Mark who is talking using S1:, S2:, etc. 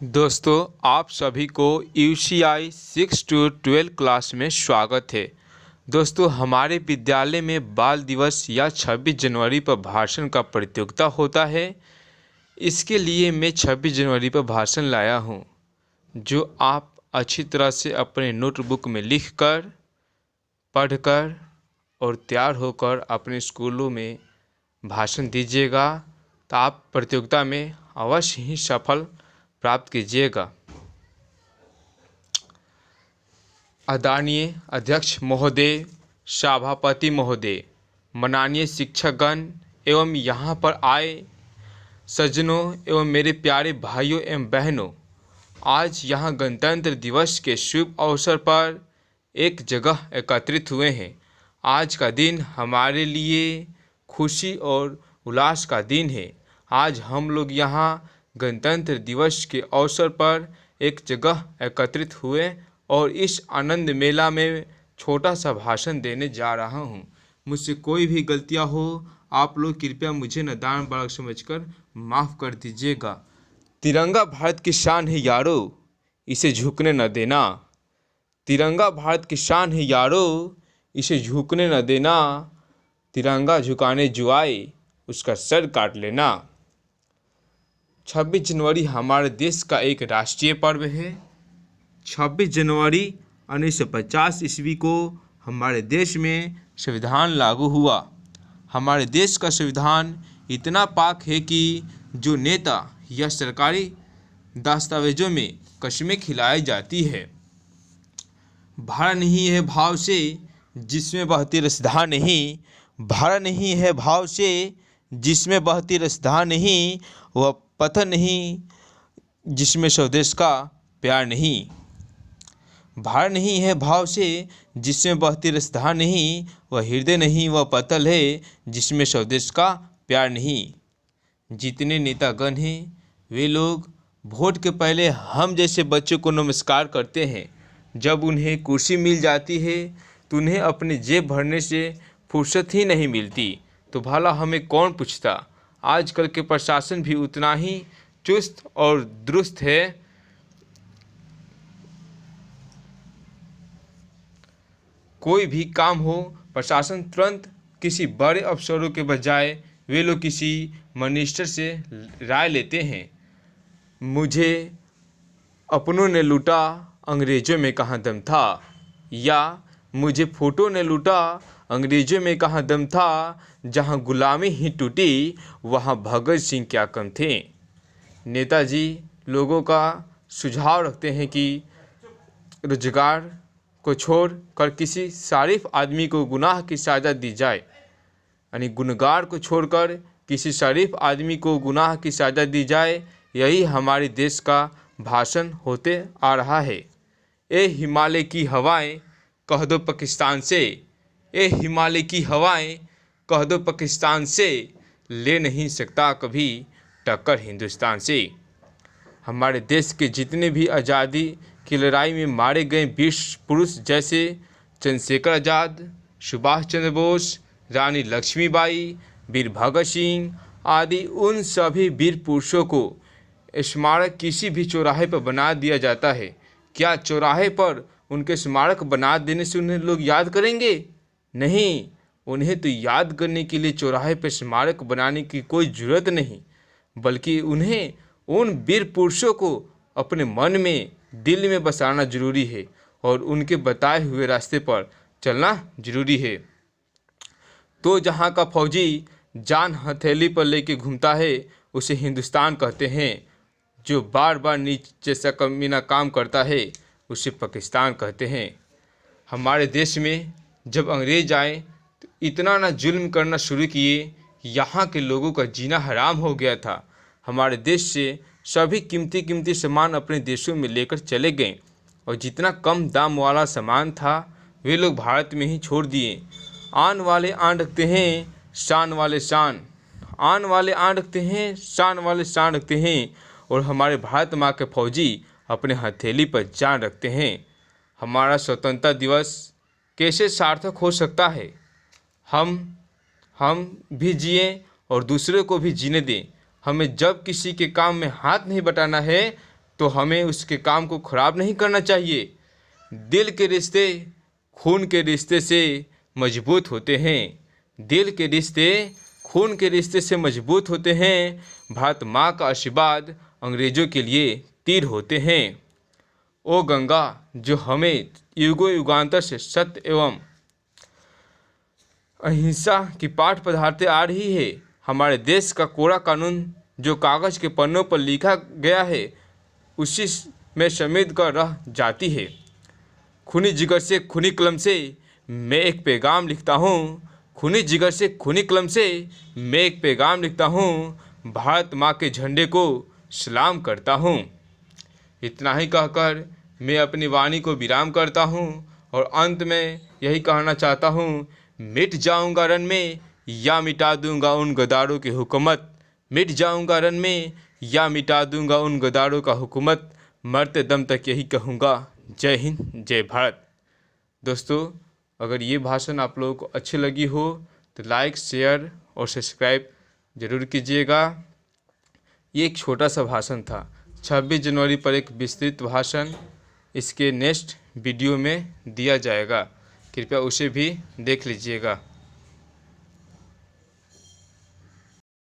S1: दोस्तों, आप सभी को UCI 6 to 12 क्लास में स्वागत है। दोस्तों, हमारे विद्यालय में बाल दिवस या 26 जनवरी पर भाषण का प्रतियोगिता होता है। इसके लिए मैं 26 जनवरी पर भाषण लाया हूँ, जो आप अच्छी तरह से अपने नोटबुक में लिखकर, पढ़कर और तैयार होकर अपने स्कूलों में भाषण दीजिएगा, तो आप प्रतियोगिता में अवश्य ही सफल प्राप्त कीजिएगा। आदरणीय अध्यक्ष महोदय, सभापति महोदय, माननीय शिक्षकगण एवं यहाँ पर आए सज्जनों एवं मेरे प्यारे भाइयों एवं बहनों, आज यहाँ गणतंत्र दिवस के शुभ अवसर पर एक जगह एकत्रित हुए हैं। आज का दिन हमारे लिए खुशी और उल्लास का दिन है। आज हम लोग यहाँ गणतंत्र दिवस के अवसर पर एक जगह एकत्रित हुए और इस आनंद मेला में छोटा सा भाषण देने जा रहा हूँ। मुझसे कोई भी गलतियाँ हो, आप लोग कृपया मुझे नादान बालक समझकर माफ़ कर दीजिएगा। तिरंगा भारत की शान है यारो, इसे झुकने न देना। तिरंगा भारत की शान है यारो, इसे झुकने न देना। तिरंगा झुकाने जो आए, उसका सर काट लेना। 26 जनवरी हमारे देश का एक राष्ट्रीय पर्व है। 26 जनवरी 1950 ईस्वी को हमारे देश में संविधान लागू हुआ। हमारे देश का संविधान इतना पाक है कि जो नेता या सरकारी दस्तावेजों में कस्में खिलाई जाती है। भरा नहीं है भाव से जिसमें बहती रसधार नहीं, भरा नहीं है भाव से जिसमें बहती रसधार नहीं, वह पत्थर नहीं जिसमें स्वदेश का प्यार नहीं। भरा नहीं है भाव से जिसमें बहती रसधार नहीं, वह हृदय नहीं, वह पत्थर है जिसमें स्वदेश का प्यार नहीं। जितने नेतागण हैं वे लोग वोट के पहले हम जैसे बच्चों को नमस्कार करते हैं। जब उन्हें कुर्सी मिल जाती है तो उन्हें अपनी जेब भरने से फुर्सत ही नहीं मिलती, तो भला हमें कौन पूछता। आजकल के प्रशासन भी उतना ही चुस्त और दुरुस्त है। कोई भी काम हो, प्रशासन तुरंत किसी बड़े अफसरों के बजाय वे लोग किसी मिनिस्टर से राय लेते हैं। मुझे अपनों ने लूटा, अंग्रेज़ों में कहाँ दम था, या मुझे फोटो ने लूटा, अंग्रेज़ों में कहाँ दम था। जहाँ गुलामी ही टूटी, वहाँ भगत सिंह क्या कम थे। नेताजी लोगों का सुझाव रखते हैं कि रोजगार को छोड़ कर किसी शरीफ आदमी को गुनाह की सज़ा दी जाए, यानी गुनहगार को छोड़कर किसी शरीफ आदमी को गुनाह की सज़ा दी जाए। यही हमारे देश का भाषण होते आ रहा है। ए हिमालय की हवाएं कह दो पाकिस्तान से, ए हिमालय की हवाएं कह दो पाकिस्तान से, ले नहीं सकता कभी टक्कर हिंदुस्तान से। हमारे देश के जितने भी आज़ादी की लड़ाई में मारे गए वीर पुरुष जैसे चंद्रशेखर आज़ाद, सुभाष चंद्र बोस, रानी लक्ष्मीबाई, वीर भगत सिंह आदि, उन सभी वीर पुरुषों को स्मारक किसी भी चौराहे पर बना दिया जाता है। क्या चौराहे पर उनके स्मारक बना देने से उन्हें लोग याद करेंगे? नहीं, उन्हें तो याद करने के लिए चौराहे पर स्मारक बनाने की कोई ज़रूरत नहीं, बल्कि उन्हें उन वीर पुरुषों को अपने मन में, दिल में बसाना जरूरी है और उनके बताए हुए रास्ते पर चलना जरूरी है। तो जहाँ का फौजी जान हथेली पर लेके घूमता है, उसे हिंदुस्तान कहते हैं। जो बार बार नीचे से कमीना काम करता है, उसे पाकिस्तान कहते हैं। हमारे देश में जब अंग्रेज आए तो इतना ना जुल्म करना शुरू किए कि यहाँ के लोगों का जीना हराम हो गया था। हमारे देश से सभी कीमती सामान अपने देशों में लेकर चले गए और जितना कम दाम वाला सामान था वे लोग भारत में ही छोड़ दिए। आन वाले आन रखते हैं, शान वाले शान, आन वाले आन रखते हैं, शान वाले शान रखते हैं, और हमारे भारत माँ के फौजी अपने हथेली पर जान रखते हैं। हमारा स्वतंत्रता दिवस कैसे सार्थक हो सकता है? हम भी जिए और दूसरे को भी जीने दें। हमें जब किसी के काम में हाथ नहीं बटाना है तो हमें उसके काम को ख़राब नहीं करना चाहिए। दिल के रिश्ते खून के रिश्ते से मजबूत होते हैं। दिल के रिश्ते खून के रिश्ते से मजबूत होते हैं। भारत माँ का आशीर्वाद अंग्रेज़ों के लिए तीर होते हैं। ओ गंगा, जो हमें युगों युगांतर से सत्य एवं अहिंसा की पाठ पढ़ाते आ रही है। हमारे देश का कोरा कानून जो कागज़ के पन्नों पर लिखा गया है, उसी में समेट कर रह जाती है। खूनी जिगर से खूनी कलम से मैं एक पैगाम लिखता हूँ। खूनी जिगर से खूनी कलम से मैं एक पैगाम लिखता हूँ। भारत माँ के झंडे को सलाम करता हूँ। इतना ही कहकर मैं अपनी वाणी को विराम करता हूँ और अंत में यही कहना चाहता हूँ, मिट जाऊँगा रण में या मिटा दूँगा उन गद्दारों की हुकूमत। मिट जाऊँगा रण में या मिटा दूँगा उन गद्दारों का हुकूमत। मरते दम तक यही कहूँगा, जय हिंद जय भारत। दोस्तों, अगर ये भाषण आप लोगों को अच्छी लगी हो तो लाइक, शेयर और सब्सक्राइब ज़रूर कीजिएगा। ये एक छोटा सा भाषण था। 26 जनवरी पर एक विस्तृत भाषण इसके नेक्स्ट वीडियो में दिया जाएगा, कृपया उसे भी देख लीजिएगा।